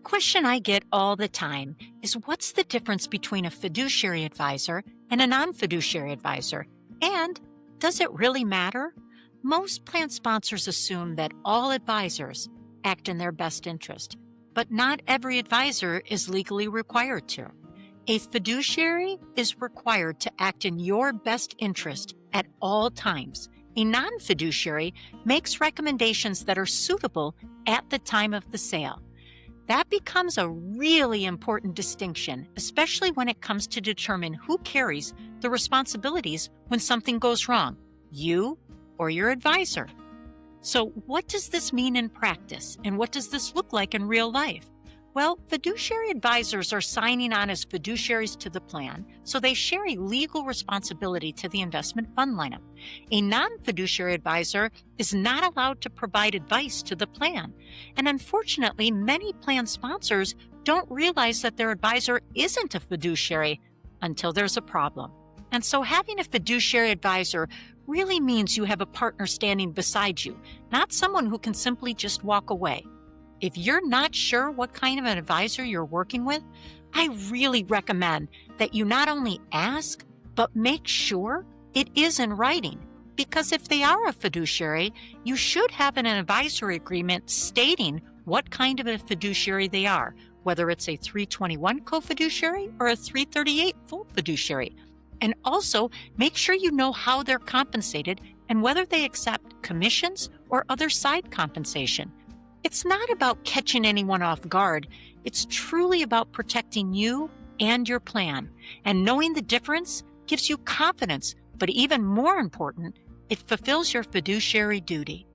question I get all the time is what's the difference between a fiduciary advisor and a non-fiduciary advisor? And does it really matter? Most plan sponsors assume that all advisors act in their best interest, but not every advisor is legally required to. A fiduciary is required to act in your best interest at all times. A non-fiduciary makes recommendations that are suitable at the time of the sale. That becomes a really important distinction, especially when it comes to determine who carries the responsibilities when something goes wrong, you or your advisor. So what does this mean in practice, and what does this look like in real life? Well, fiduciary advisors are signing on as fiduciaries to the plan, so they share a legal responsibility to the investment fund lineup. A non-fiduciary advisor is not allowed to provide advice to the plan. And unfortunately, many plan sponsors don't realize that their advisor isn't a fiduciary until there's a problem. And so having a fiduciary advisor really means you have a partner standing beside you, not someone who can simply just walk away. If you're not sure what kind of an advisor you're working with, I really recommend that you not only ask, but make sure it is in writing. Because if they are a fiduciary, you should have an advisory agreement stating what kind of a fiduciary they are, whether it's a 321 co-fiduciary or a 338 full fiduciary. And also make sure you know how they're compensated and whether they accept commissions or other side compensation. It's not about catching anyone off guard. It's truly about protecting you and your plan. And knowing the difference gives you confidence, but even more important, it fulfills your fiduciary duty.